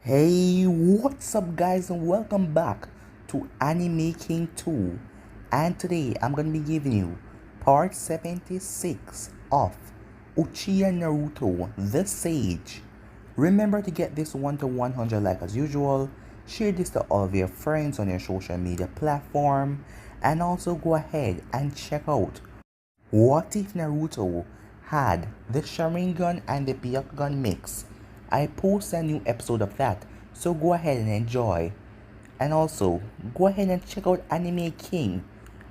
Hey, what's up guys and welcome back to Anime King 2, and today I'm gonna be giving you part 76 of Uchiha Naruto the Sage. Remember to get this 1 to 100 like as usual, share this to all of your friends on your social media platform, and also go ahead and check out What If Naruto had the Sharingan and the Byakugan mix. I post a new episode of that, so go ahead and enjoy. And also, go ahead and check out Anime King.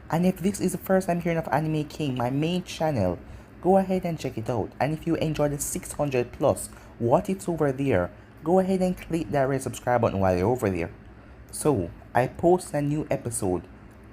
And if this is the first time hearing of Anime King, my main channel, go ahead and check it out. And if you enjoy the 600 plus what ifs over there, go ahead and click that red subscribe button while you're over there. So, I post a new episode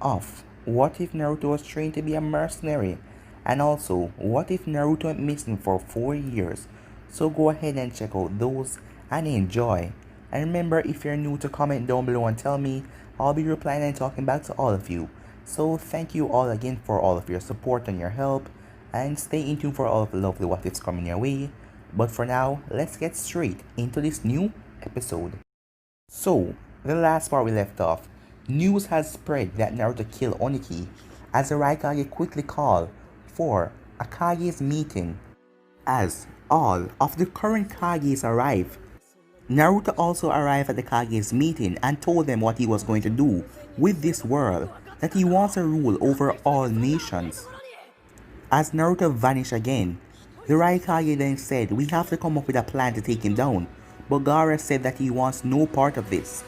of What If Naruto was trained to be a mercenary, and also What If Naruto went missing for 4 years. So go ahead and check out those and enjoy. And remember, if you're new, to comment down below and tell me. I'll be replying and talking back to all of you. So thank you all again for all of your support and your help, and stay in tune for all of the lovely what ifs coming your way. But for now, let's get straight into this new episode. So, the last part we left off, news has spread that Naruto killed Oniki as the Raikage quickly called for a Kage's meeting. As all of the current Kages arrive, Naruto also arrived at the Kage's meeting and told them what he was going to do with this world, that he wants to rule over all nations. As Naruto vanished again, the Raikage then said, "We have to come up with a plan to take him down," but Gaara said that he wants no part of this.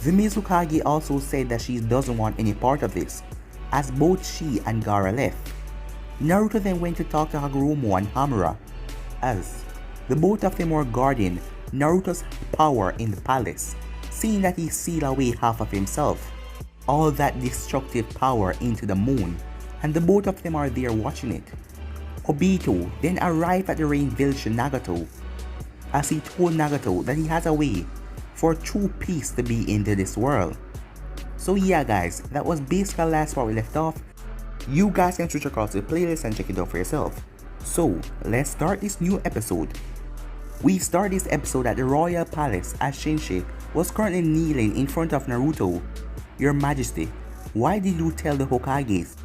The Mizukage also said that she doesn't want any part of this, as both she and Gaara left. Naruto then went to talk to Hagoromo and Hamura, as the both of them were guarding Naruto's power in the palace, seeing that he sealed away half of himself, all that destructive power into the moon, and the both of them are there watching it. Obito then arrived at the rain village to Nagato, as he told Nagato that he has a way for true peace to be into this world. So yeah guys, that was basically the last part we left off. You guys can switch across the playlist and check it out for yourself. So let's start this new episode. We start this episode at the royal palace as Shinji was currently kneeling in front of Naruto. "Your Majesty, why did you tell the Hokages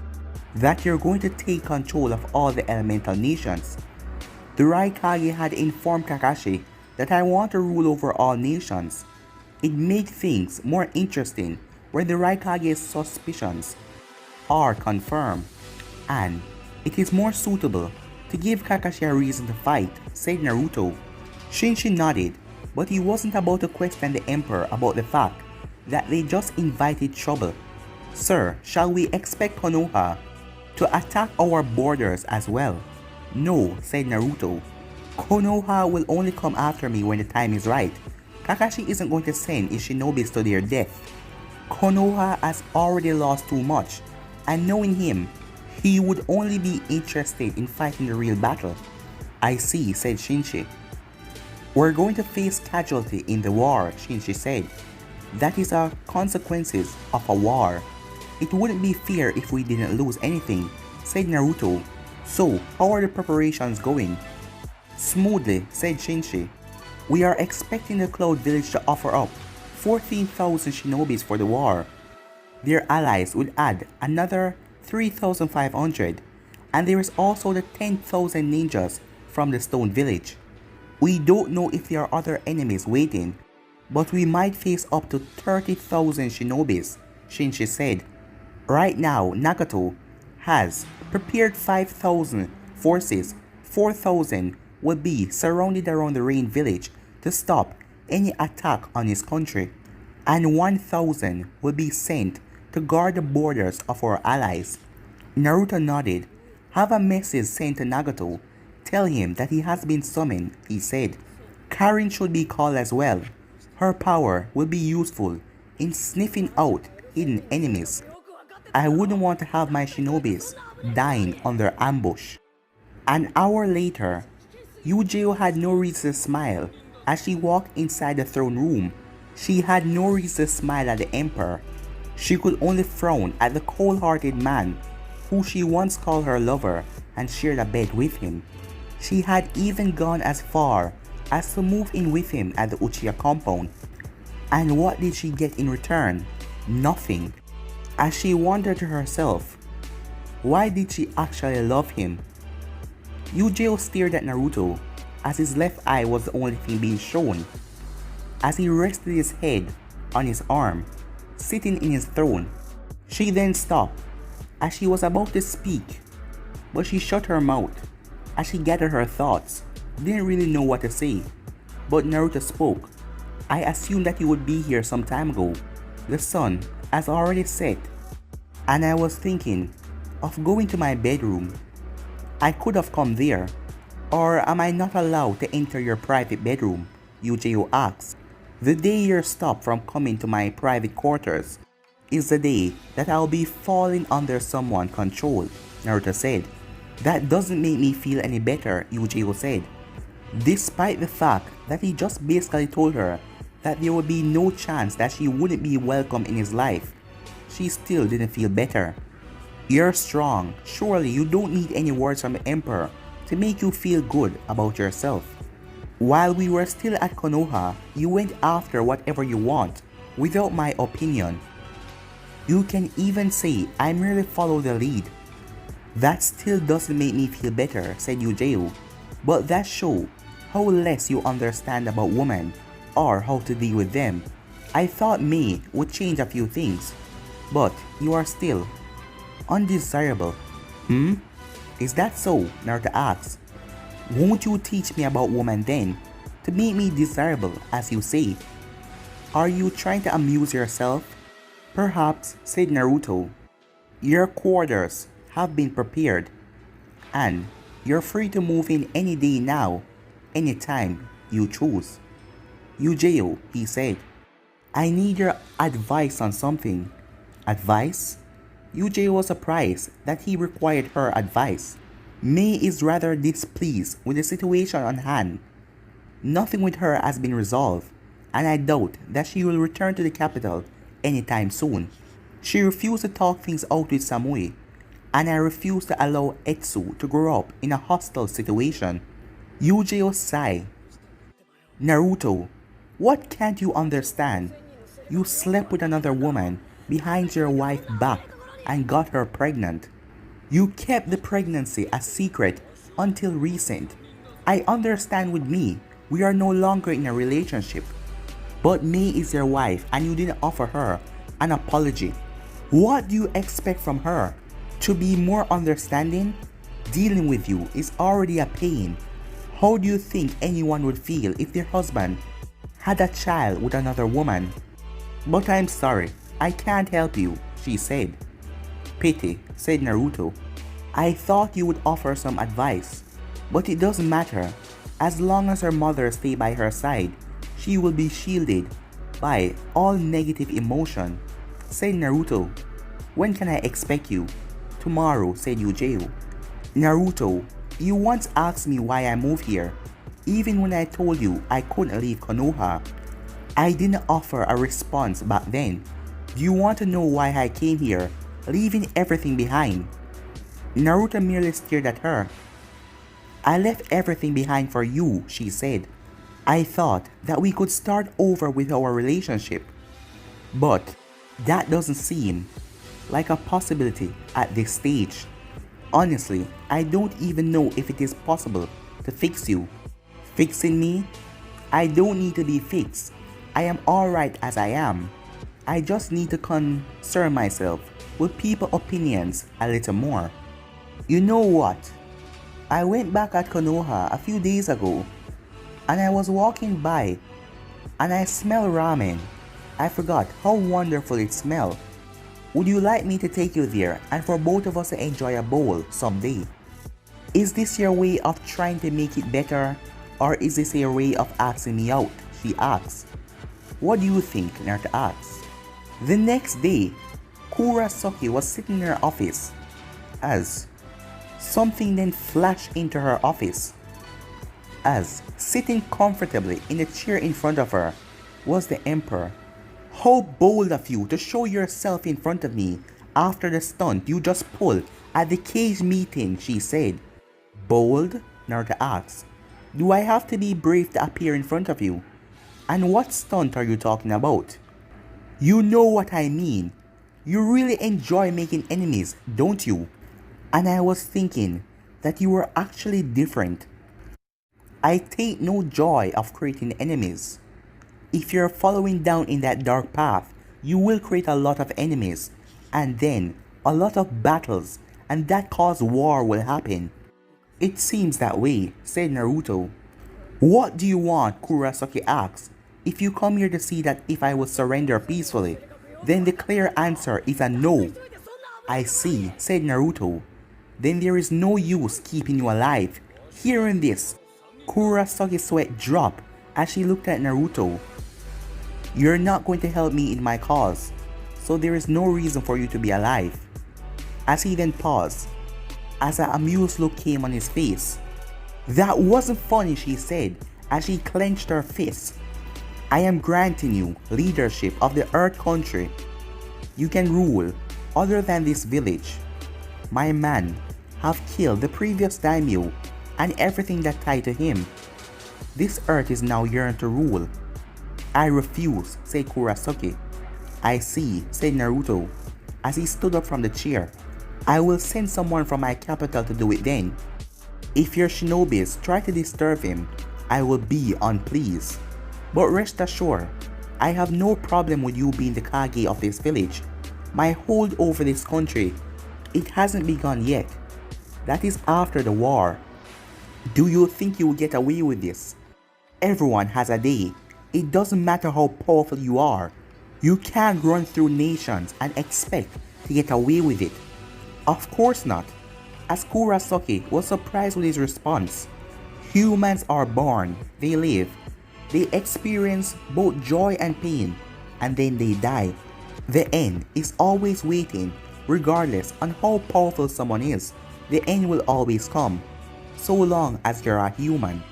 that you're going to take control of all the elemental nations?" The Raikage had informed Kakashi that "I want to rule over all nations." It made things more interesting when the Raikage's suspicions are confirmed, and it is more suitable to give Kakashi a reason to fight, said Naruto. Shinji nodded, but he wasn't about to question the Emperor about the fact that they just invited trouble. "Sir, shall we expect Konoha to attack our borders as well?" "No," said Naruto. "Konoha will only come after me when the time is right. Kakashi isn't going to send his shinobis to their death. Konoha has already lost too much, and knowing him, he would only be interested in fighting the real battle." "I see," said Shinji. "We're going to face casualty in the war," Shinji said. "That is the consequences of a war. It wouldn't be fair if we didn't lose anything," said Naruto. "So, how are the preparations going?" "Smoothly," said Shinji. "We are expecting the Cloud Village to offer up 14,000 shinobis for the war. Their allies would add another 3,500, and there is also the 10,000 ninjas from the Stone Village. We don't know if there are other enemies waiting, but we might face up to 30,000 shinobis," Shinji said. "Right now, Nagato has prepared 5,000 forces. 4,000 will be surrounded around the Rain Village to stop any attack on his country, and 1,000 will be sent to guard the borders of our allies." Naruto nodded. "Have a message sent to Nagato. Tell him that he has been summoned," he said. "Karin should be called as well. Her power will be useful in sniffing out hidden enemies. I wouldn't want to have my shinobis dying under ambush." An hour later, Yujiro had no reason to smile as she walked inside the throne room. She had no reason to smile at the Emperor. She could only frown at the cold-hearted man who she once called her lover and shared a bed with him. She had even gone as far as to move in with him at the Uchiha compound. And what did she get in return? Nothing. As she wondered to herself, why did she actually love him? Uchiha stared at Naruto as his left eye was the only thing being shown. As he rested his head on his arm, sitting in his throne, she then stopped as she was about to speak, but she shut her mouth as she gathered her thoughts, didn't really know what to say. But Naruto spoke. I assumed that you would be here some time ago. The sun has already set, and I was thinking of going to my bedroom. I could have come there, or am I not allowed to enter your private bedroom? Uchiha asked. The day you're stopped from coming to my private quarters is the day that I'll be falling under someone's control, Naruto said. That doesn't make me feel any better, Uchiha said. Despite the fact that he just basically told her that there would be no chance that she wouldn't be welcome in his life, she still didn't feel better. You're strong. Surely you don't need any words from the Emperor to make you feel good about yourself. While we were still at Konoha, you went after whatever you want, without my opinion. You can even say I merely follow the lead. That still doesn't make me feel better, said Uchiha, but that shows how less you understand about women or how to deal with them. I thought May would change a few things, but you are still undesirable. Is that so? Naruto asked. Won't you teach me about women then, to make me desirable as you say? Are you trying to amuse yourself? Perhaps, said Naruto. Your quarters have been prepared, and you're free to move in any day now, anytime you choose. Uchiha, he said. I need your advice on something. Advice? Uchiha was surprised that he required her advice. May is rather displeased with the situation on hand. Nothing with her has been resolved, and I doubt that she will return to the capital anytime soon. She refused to talk things out with Samui, and I refuse to allow Etsu to grow up in a hostile situation. Uchiha sighed. Naruto, what can't you understand? You slept with another woman behind your wife's back and got her pregnant. You kept the pregnancy a secret until recent. I understand with me, we are no longer in a relationship. But May is your wife and you didn't offer her an apology. What do you expect from her? To be more understanding? Dealing with you is already a pain. How do you think anyone would feel if their husband had a child with another woman? But I'm sorry, I can't help you, she said. Pity, said Naruto. I thought you would offer some advice, but it doesn't matter. As long as her mother stays by her side, she will be shielded by all negative emotion, said Naruto. When can I expect you? Tomorrow, said Uchiha. Naruto, you once asked me why I moved here, even when I told you I couldn't leave Konoha. I didn't offer a response back then. Do you want to know why I came here, leaving everything behind? Naruto merely stared at her. I left everything behind for you, she said. I thought that we could start over with our relationship. But that doesn't seem like a possibility at this stage. Honestly, I don't even know if it is possible to fix you. Fixing me? I don't need to be fixed. I am alright as I am. I just need to concern myself with people's opinions a little more. You know what? I went back at Konoha a few days ago, and I was walking by, and I smelled ramen. I forgot how wonderful it smelled. Would you like me to take you there and for both of us to enjoy a bowl someday? Is this your way of trying to make it better, or is this your way of asking me out? She asked. What do you think? Naruto asked. The next day, Kurosaki was sitting in her office as something then flashed into her office. As sitting comfortably in the chair in front of her was the Emperor. How bold of you to show yourself in front of me after the stunt you just pulled at the cage meeting, she said. Bold? Naruto asked. Do I have to be brave to appear in front of you? And what stunt are you talking about? You know what I mean. You really enjoy making enemies, don't you? And I was thinking that you were actually different. I take no joy of creating enemies. If you're following down in that dark path, you will create a lot of enemies, and then a lot of battles, and that cause war will happen. It seems that way, said Naruto. What do you want? Kurosaki asked. If you come here to see that if I will surrender peacefully, then the clear answer is a no. I see, said Naruto. Then there is no use keeping you alive. Hearing this, Kurosaki's sweat dropped as she looked at Naruto. You're not going to help me in my cause, so there is no reason for you to be alive. As he then paused, as an amused look came on his face. That wasn't funny, she said, as she clenched her fist. I am granting you leadership of the Earth Country. You can rule other than this village. My men have killed the previous daimyo and everything that tied to him. This earth is now yours to rule. I refuse, said Kurosaki. I see, said Naruto, as he stood up from the chair. I will send someone from my capital to do it then. If your shinobis try to disturb him, I will be unpleased. But rest assured, I have no problem with you being the Kage of this village. My hold over this country, it hasn't begun yet. That is after the war. Do you think you will get away with this? Everyone has a day. It doesn't matter how powerful you are. You can't run through nations and expect to get away with it. Of course not. As Kurosaki was surprised with his response. Humans are born, they live, they experience both joy and pain, and then they die. The end is always waiting, regardless on how powerful someone is. The end will always come, so long as you're a human.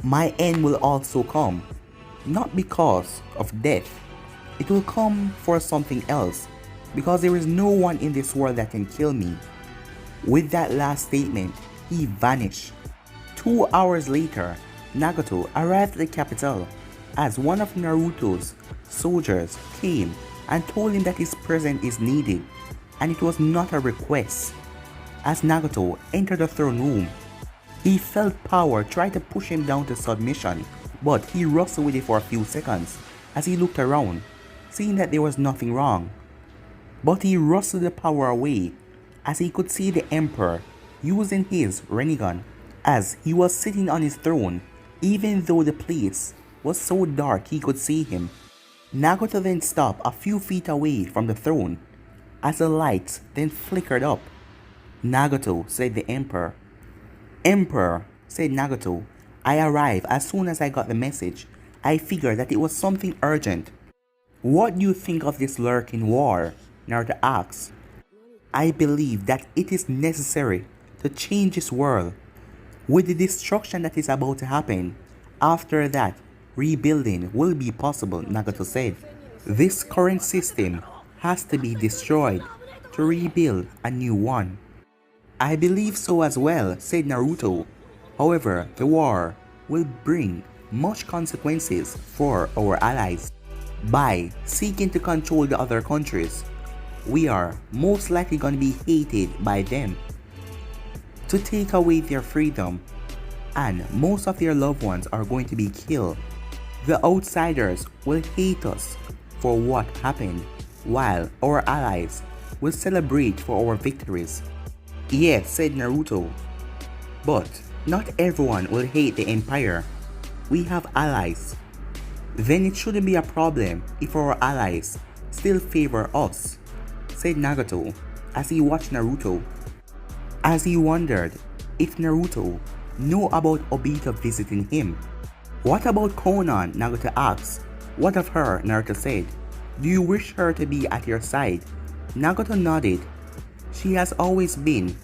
My end will also come, not because of death. It will come for something else, because there is no one in this world that can kill me. With that last statement, he vanished. 2 hours later, Nagato arrived at the capital as one of Naruto's soldiers came and told him that his presence is needed, and it was not a request. As Nagato entered the throne room, he felt power try to push him down to submission, but he wrestled with it for a few seconds as he looked around, seeing that there was nothing wrong. But he wrestled the power away as he could see the Emperor using his Rinnegan as he was sitting on his throne, even though the place was so dark he could see him. Nagato then stopped a few feet away from the throne as the lights then flickered up. Nagato, said the Emperor. Emperor, said Nagato, I arrived as soon as I got the message. I figured that it was something urgent. What do you think of this lurking war? Naruto asked. I believe that it is necessary to change this world. With the destruction that is about to happen, after that, rebuilding will be possible, Nagato said. This current system has to be destroyed to rebuild a new one. I believe so as well, said Naruto. However, the war will bring much consequences for our allies. By seeking to control the other countries, we are most likely going to be hated by them. To take away their freedom, and most of their loved ones are going to be killed. The outsiders will hate us for what happened, while our allies will celebrate for our victories. Yes, said Naruto, but not everyone will hate the Empire. We have allies. Then it shouldn't be a problem if our allies still favor us, said Nagato as he watched Naruto. As he wondered if Naruto knew about Obito visiting him. What about Konan? Nagato asked. What of her? Naruto said. Do you wish her to be at your side? Nagato nodded. She has always been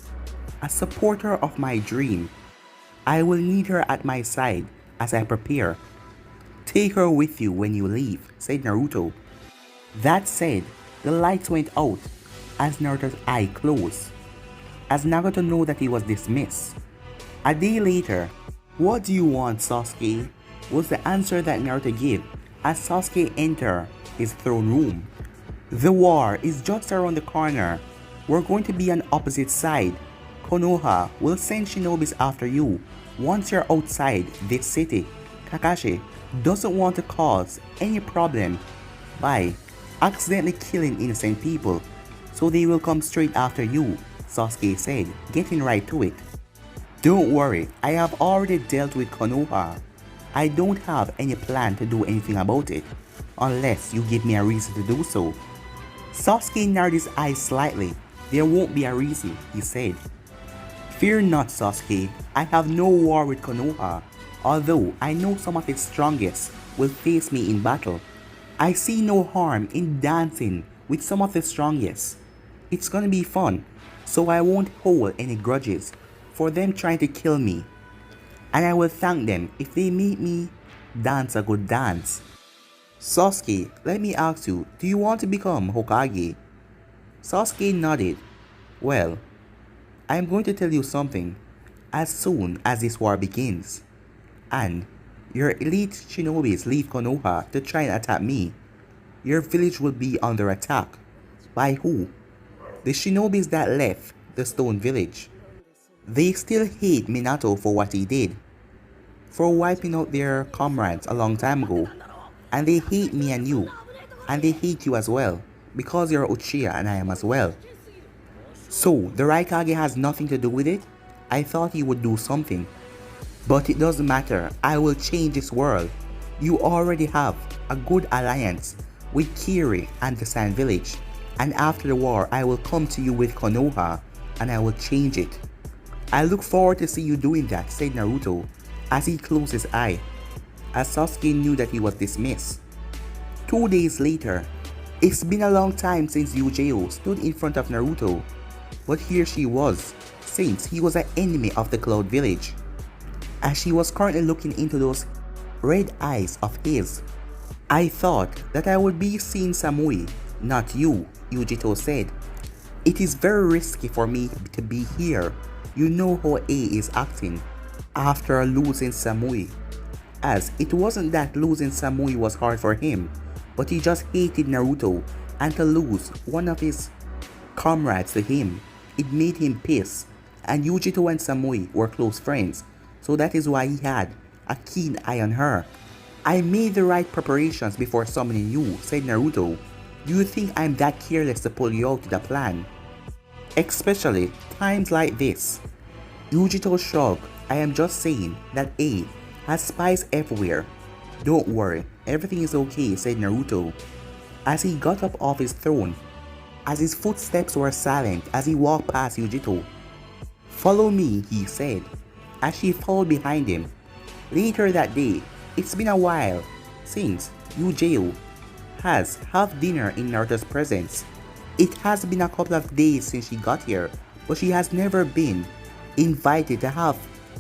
a supporter of my dream. I will need her at my side as I prepare. Take her with you when you leave, said Naruto. That said, the lights went out as Naruto's eye closed, as Nagato knew that he was dismissed. A day later, What do you want, Sasuke? Was the answer that Naruto gave as Sasuke entered his throne room. The war is just around the corner. We're going to be on opposite side. Konoha will send shinobis after you once you're outside this city. Kakashi doesn't want to cause any problem by accidentally killing innocent people, so they will come straight after you, Sasuke said, getting right to it. Don't worry, I have already dealt with Konoha. I don't have any plan to do anything about it, unless you give me a reason to do so. Sasuke narrowed his eyes slightly. There won't be a reason, he said. Fear not, Sasuke, I have no war with Konoha, although I know some of its strongest will face me in battle. I see no harm in dancing with some of the strongest. It's gonna be fun, so I won't hold any grudges for them trying to kill me. And I will thank them if they make me dance a good dance. Sasuke, let me ask you, do you want to become Hokage? Sasuke nodded. Well, I am going to tell you something as soon as this war begins, and your elite shinobis leave Konoha to try and attack me, your village will be under attack. By who? The shinobis that left the stone village. They still hate Minato for what he did, for wiping out their comrades a long time ago, and they hate me and you, and they hate you as well, because you're Uchiha and I am as well. So, the Raikage has nothing to do with it? I thought he would do something. But it doesn't matter, I will change this world. You already have a good alliance with Kiri and the Sand Village, and after the war I will come to you with Konoha, and I will change it. I look forward to see you doing that, said Naruto, as he closed his eye, as Sasuke knew that he was dismissed. 2 days later, it's been a long time since Uchiha stood in front of Naruto, but here she was, since he was an enemy of the Cloud Village, as she was currently looking into those red eyes of his. I thought that I would be seeing Samui, not you, Uchiha said. It is very risky for me to be here. You know how A is acting after losing Samui, as it wasn't that losing Samui was hard for him, but he just hated Naruto, and to lose one of his comrades to him, it made him pissed, and Uchiha and Samui were close friends, so that is why he had a keen eye on her. I made the right preparations before summoning you, said Naruto. Do you think I'm that careless to pull you out to the plan? Especially times like this. Uchiha shrugged. I am just saying that A has spies everywhere. Don't worry, everything is okay, said Naruto, as he got up off his throne, as his footsteps were silent as he walked past Uchiha. Follow me, he said, as she followed behind him. Later that day, it's been a while since Uchiha has had dinner in Naruto's presence. It has been a couple of days since she got here, but she has never been invited to have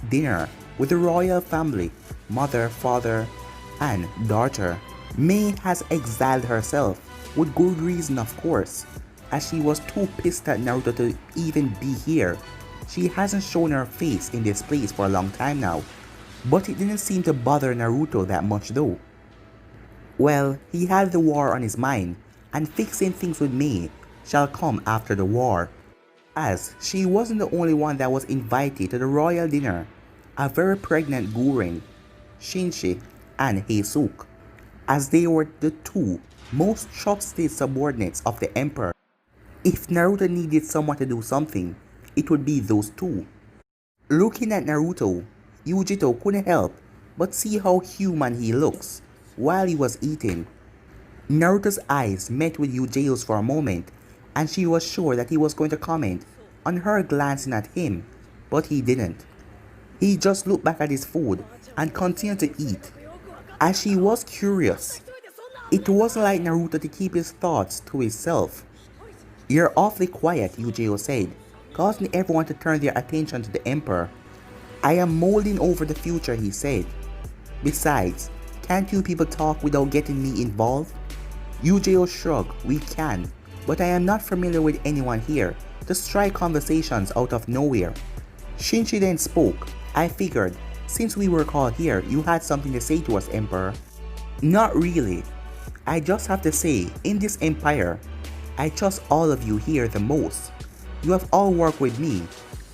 dinner with the royal family, mother, father, and daughter. May has exiled herself, with good reason of course, as she was too pissed at Naruto to even be here. She hasn't shown her face in this place for a long time now, but it didn't seem to bother Naruto that much though. Well, he had the war on his mind, and fixing things with May shall come after the war, as she wasn't the only one that was invited to the royal dinner. A very pregnant Gurren, Shinji, and Heisuke, as they were the two most trusted subordinates of the emperor. If Naruto needed someone to do something, it would be those two. Looking at Naruto, Uchiha couldn't help but see how human he looks while he was eating. Naruto's eyes met with Uchiha's for a moment, and she was sure that he was going to comment on her glancing at him, but he didn't. He just looked back at his food and continued to eat, as she was curious. It wasn't like Naruto to keep his thoughts to himself. You're awfully quiet, Uchiha said, causing everyone to turn their attention to the emperor. I am molding over the future, he said. Besides, can't you people talk without getting me involved? Uchiha shrugged. We can, but I am not familiar with anyone here to strike conversations out of nowhere. Shinji then spoke. I figured Since we were called here, you had something to say to us, Emperor. Not really. I just have to say, in this empire, I trust all of you here the most. You have all worked with me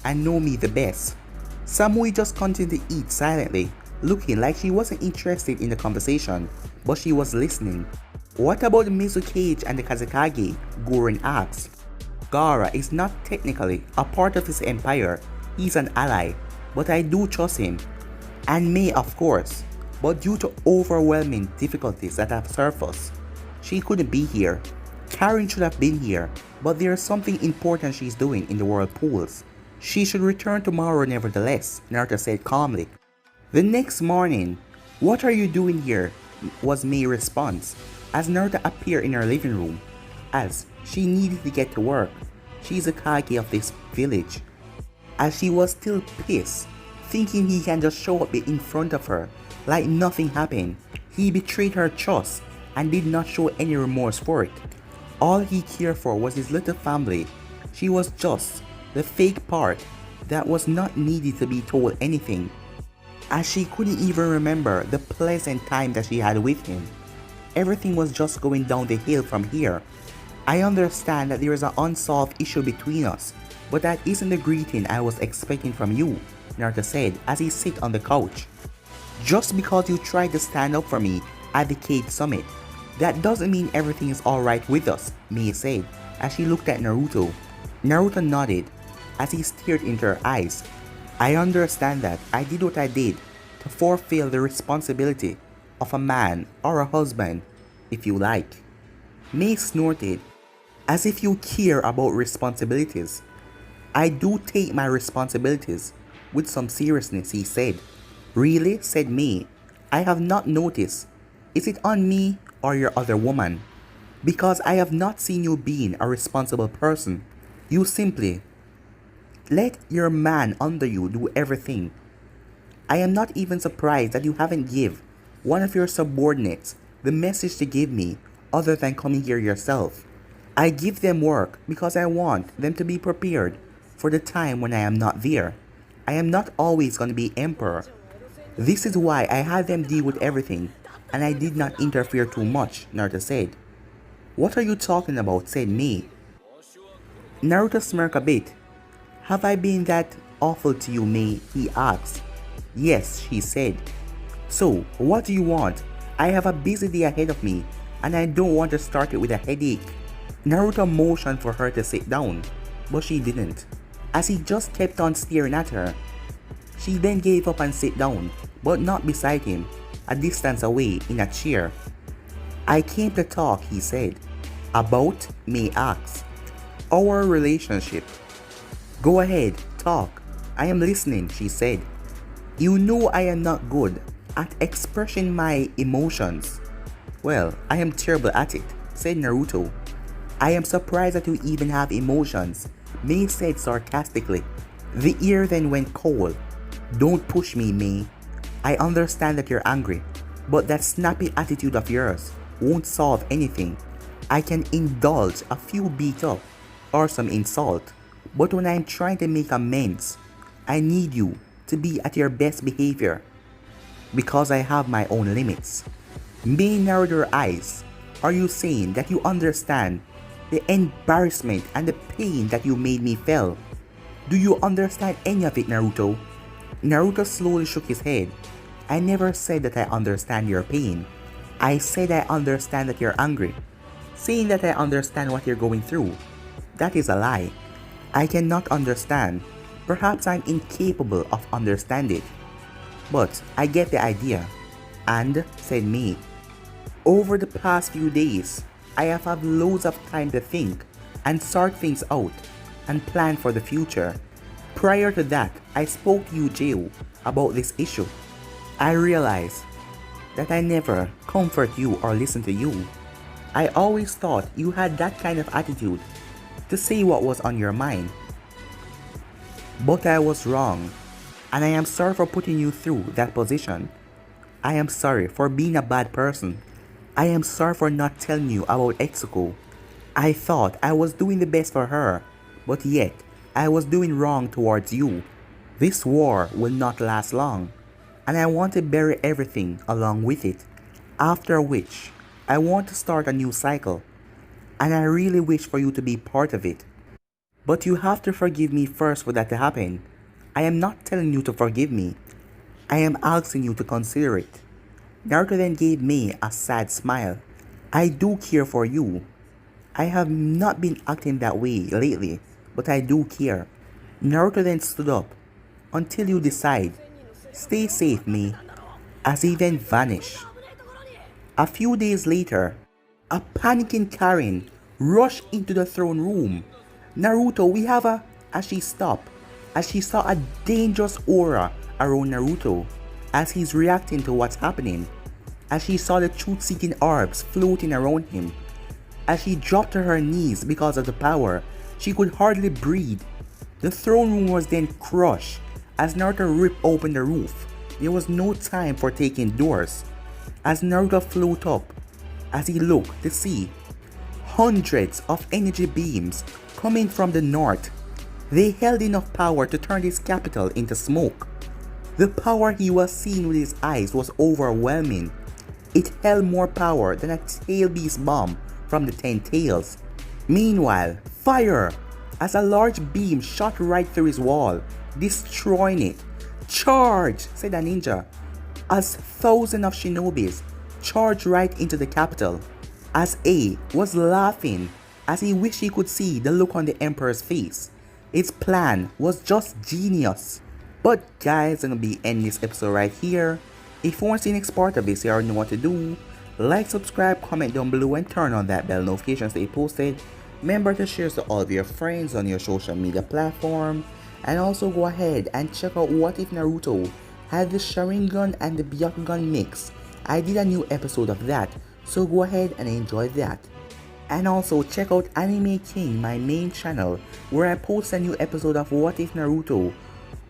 and know me the best. Samui just continued to eat silently, looking like she wasn't interested in the conversation, but she was listening. What about the Mizukage and the Kazekage? Gorin asked. Gaara is not technically a part of his empire, he's an ally, but I do trust him. And May, of course, but due to overwhelming difficulties that have surfaced, she couldn't be here. Karen should have been here, but there is something important she's doing in the world pools. She should return tomorrow nevertheless, Naruto said calmly. The next morning, what are you doing here? Was May's response as Naruto appeared in her living room, as she needed to get to work. She's a Kage of this village. As she was still pissed, thinking he can just show up in front of her like nothing happened. He betrayed her trust and did not show any remorse for it. All he cared for was his little family. She was just the fake part that was not needed to be told anything, as she couldn't even remember the pleasant time that she had with him. Everything was just going down the hill from here. I understand that there is an unsolved issue between us, but that isn't the greeting I was expecting from you, Naruto said as he sat on the couch. Just because you tried to stand up for me at the cave summit, that doesn't mean everything is alright with us, Mei said as she looked at Naruto. Naruto nodded as he stared into her eyes. I understand that I did what I did to fulfill the responsibility of a man or a husband, if you like. Mei snorted, as if you care about responsibilities. I do take my responsibilities with some seriousness, he said. Really? Said Mei. I have not noticed. Is it on me or your other woman? Because I have not seen you being a responsible person. You simply let your man under you do everything. I am not even surprised that you haven't give one of your subordinates the message to give me other than coming here yourself. I give them work because I want them to be prepared for the time when I am not there. I am not always going to be emperor. This is why I had them deal with everything and I did not interfere too much, Naruto said. What are you talking about? Said Mei. Naruto smirked a bit. Have I been that awful to you, Mei? He asked. Yes, she said. So, what do you want? I have a busy day ahead of me and I don't want to start it with a headache. Naruto motioned for her to sit down, but she didn't, as he just kept on staring at her. She then gave up and sat down, but not beside him, a distance away in a chair. I came to talk, he said. About? Mei asked. Our relationship. Go ahead, talk. I am listening, she said. You know I am not good at expressing my emotions. Well, I am terrible at it, said Naruto. I am surprised that you even have emotions, Mei said sarcastically. The ear then went cold. Don't push me, Mei. I understand that you're angry, but that snappy attitude of yours won't solve anything. I can indulge a few beat up or some insult, but when I'm trying to make amends, I need you to be at your best behavior, because I have my own limits. Mei narrowed her eyes. Are you saying that you understand the embarrassment and the pain that you made me feel? Do you understand any of it, Naruto? Naruto slowly shook his head. I never said that I understand your pain. I said I understand that you're angry. Saying that I understand what you're going through, that is a lie. I cannot understand. Perhaps I'm incapable of understanding. But I get the idea. And, said Mei, over the past few days, I have had loads of time to think and sort things out and plan for the future. Prior to that, I spoke to Uchiha about this issue. I realized that I never comfort you or listen to you. I always thought you had that kind of attitude to say what was on your mind. But I was wrong, and I am sorry for putting you through that position. I am sorry for being a bad person. I am sorry for not telling you about Etsuko. I thought I was doing the best for her, but yet I was doing wrong towards you. This war will not last long. and I want to bury everything along with it. After which, I want to start a new cycle, and I really wish for you to be part of it. But you have to forgive me first for that to happen. I am not telling you to forgive me. I am asking you to consider it. Naruto then gave me a sad smile. I do care for you. I have not been acting that way lately, but I do care. Naruto then stood up. Until you decide. Stay safe, me. As he then vanished. A few days later, a panicking Karen rushed into the throne room. Naruto, we have a... As she stopped, as she saw a dangerous aura around Naruto, as he's reacting to what's happening, as she saw the truth-seeking orbs floating around him, as she dropped to her knees because of the power, she could hardly breathe. The throne room was then crushed as Naruto ripped open the roof. There was no time for taking doors. As Naruto floated up, as he looked to see hundreds of energy beams coming from the north. They held enough power to turn his capital into smoke. The power he was seeing with his eyes was overwhelming. It held more power than a tail beast bomb from the 10 tails. Meanwhile, fire! As a large beam shot right through his wall, destroying it. Charge! Said a ninja. As thousands of shinobis charged right into the capital. As A was laughing as he wished he could see the look on the Emperor's face. Its plan was just genius. But guys, I'm gonna be ending this episode right here. If you want to see the next part of this, you already know what to do. Like, subscribe, comment down below, and turn on that bell notification to stay posted. Remember to share to all of your friends on your social media platform. And also go ahead and check out What If Naruto had the Sharingan and the Byakugan mix. I did a new episode of that, so go ahead and enjoy that. And also check out Anime King, my main channel, where I post a new episode of What If Naruto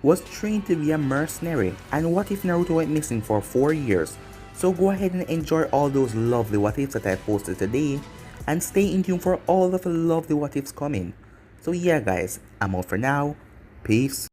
was trained to be a mercenary and what if Naruto went missing for 4 years. So go ahead and enjoy all those lovely what ifs that I posted today, and stay in tune for all of the lovely what ifs coming. So yeah guys, I'm out for now. Peace.